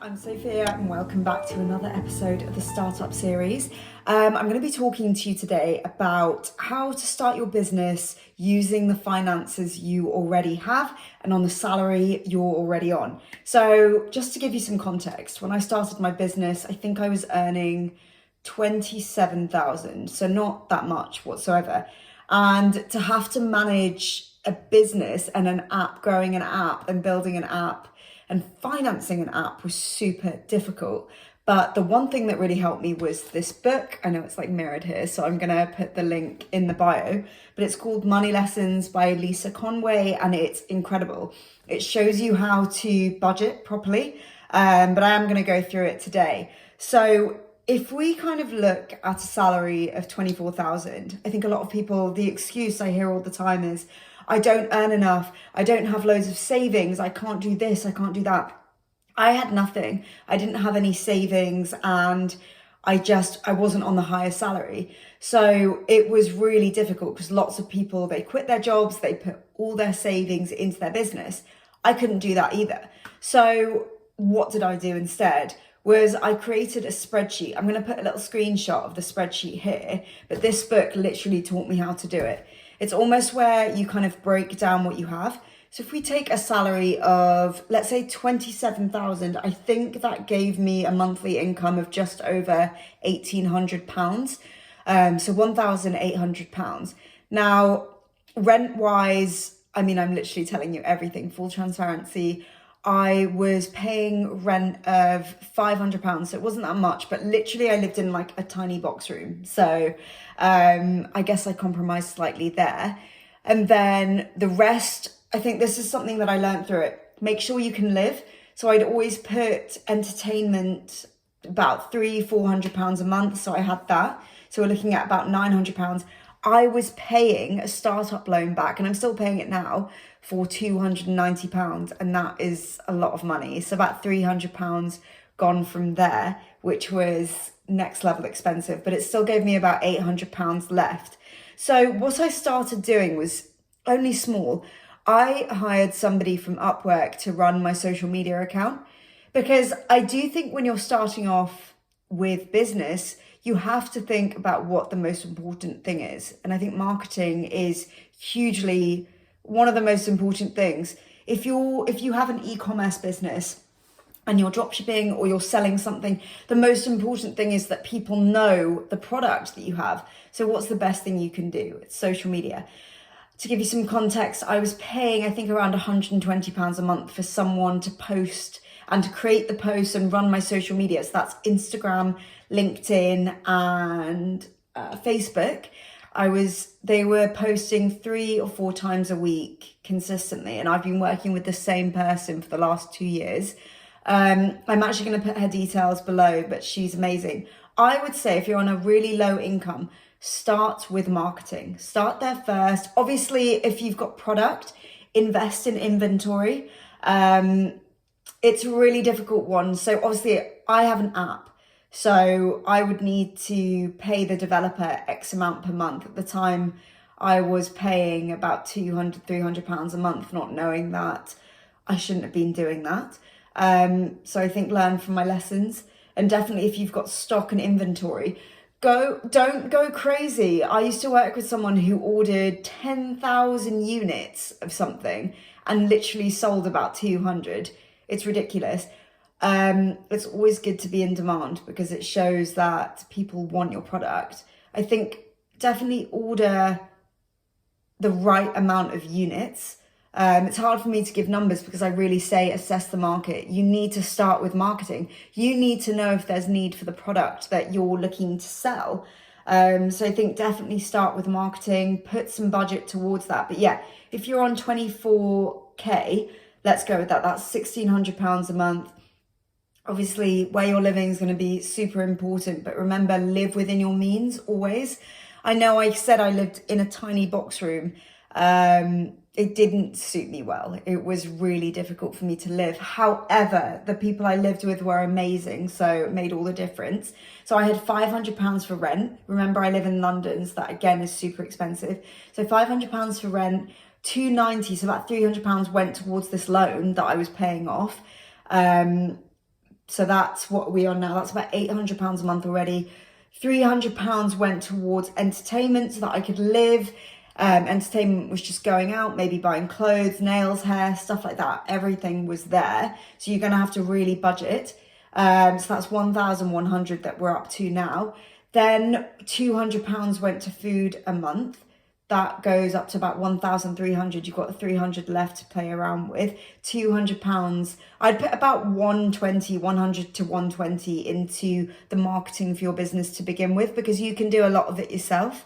I'm Sophia and welcome back to another episode of the Startup Series. I'm going to be talking to you today about how to start your business using the finances you already have and on the salary you're already on. So just to give you some context, when I started my business, I think I was earning 27,000, so not that much whatsoever. And to have to manage a business and an app, growing an app and building an app and financing an app was super difficult. But the one thing that really helped me was this book. I know it's like mirrored here, so I'm gonna put the link in the bio, but it's called Money Lessons by Lisa Conway, and it's incredible. It shows you how to budget properly, but I am gonna go through it today. So if we kind of look at a salary of 24,000, I think a lot of people, the excuse I hear all the time is, I don't earn enough, I don't have loads of savings, I can't do this, I can't do that. I had nothing. I didn't have any savings and I wasn't on the highest salary. So it was really difficult because lots of people, they quit their jobs, they put all their savings into their business. I couldn't do that either. So what did I do instead? Was I created a spreadsheet. I'm going to put a little screenshot of the spreadsheet here, but this book literally taught me how to do it. It's almost where you kind of break down what you have. So if we take a salary of, let's say 27,000, I think that gave me a monthly income of just over £1,800. So £1,800. Now, rent-wise, I mean, I'm literally telling you everything, full transparency. I was paying rent of £500, so it wasn't that much, but literally I lived in like a tiny box room. So I guess I compromised slightly there. And then the rest, I think this is something that I learned through it. Make sure you can live. So I'd always put entertainment about £300-400 a month. So I had that. So we're looking at about £900. I was paying a startup loan back, and I'm still paying it now, for £290, and that is a lot of money. So about £300 gone from there, which was next level expensive, but it still gave me about £800 left. So what I started doing was only small. I hired somebody from Upwork to run my social media account, because I do think when you're starting off with business, you have to think about what the most important thing is. And I think marketing is hugely one of the most important things. If you have an e-commerce business and you're dropshipping or you're selling something, the most important thing is that people know the product that you have. So what's the best thing you can do? It's social media. To give you some context, I was paying, I think, around £120 a month for someone to post and to create the posts and run my social media. So that's Instagram, LinkedIn, and Facebook. They were posting 3 or 4 times a week consistently, and I've been working with the same person for the last 2 years. I'm actually going to put her details below, but she's amazing. I would say if you're on a really low income, start with marketing. Start there first. Obviously, if you've got product, invest in inventory. It's a really difficult one. So obviously I have an app. So I would need to pay the developer X amount per month. At the time, I was paying about £200-300 a month, not knowing that I shouldn't have been doing that. So I think learn from my lessons. And definitely if you've got stock and inventory, don't go crazy. I used to work with someone who ordered 10,000 units of something and literally sold about 200. It's ridiculous. It's always good to be in demand because it shows that people want your product. I think definitely order the right amount of units. It's hard for me to give numbers because I really say assess the market. You need to start with marketing. You need to know if there's need for the product that you're looking to sell. So I think definitely start with marketing, put some budget towards that. But yeah, if you're on 24K, let's go with that. That's £1,600 a month. Obviously, where you're living is going to be super important, but remember, live within your means always. I know I said I lived in a tiny box room. It didn't suit me well. It was really difficult for me to live. However, the people I lived with were amazing, so it made all the difference. So I had £500 for rent. Remember, I live in London, so that again is super expensive. So £500 for rent, £290, so about £300 went towards this loan that I was paying off. So that's what we are now. That's about £800 a month already. £300 went towards entertainment so that I could live. Entertainment was just going out, maybe buying clothes, nails, hair, stuff like that. Everything was there. So you're going to have to really budget. So that's 1,100 that we're up to now. Then £200 went to food a month. That goes up to about 1,300. You've got 300 left to play around with. £200. I'd put about 100 to 120 into the marketing for your business to begin with, because you can do a lot of it yourself.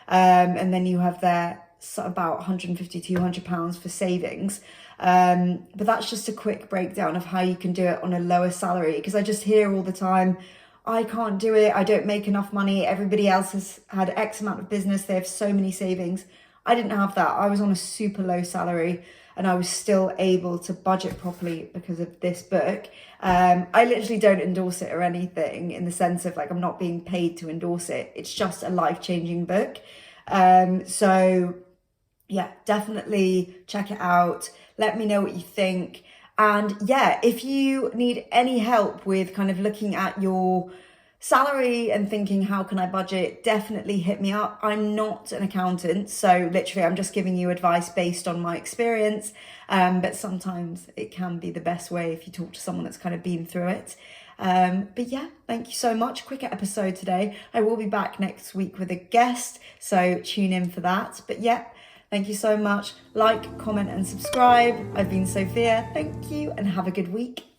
And then you have there about 150, £200 for savings. But that's just a quick breakdown of how you can do it on a lower salary, because I just hear all the time, I can't do it, I don't make enough money, everybody else has had X amount of business, they have so many savings. I didn't have that. I was on a super low salary and I was still able to budget properly because of this book. I literally don't endorse it or anything, in the sense of like, I'm not being paid to endorse it. It's just a life-changing book. So yeah, definitely check it out. Let me know what you think. And yeah, if you need any help with kind of looking at your salary and thinking, how can I budget, definitely hit me up. I'm not an accountant, so literally I'm just giving you advice based on my experience. But sometimes it can be the best way if you talk to someone that's kind of been through it. But yeah, thank you so much. Quick episode today. I will be back next week with a guest, so tune in for that. But yeah, thank you so much. Like, comment and subscribe. I've been Sophia. Thank you and have a good week.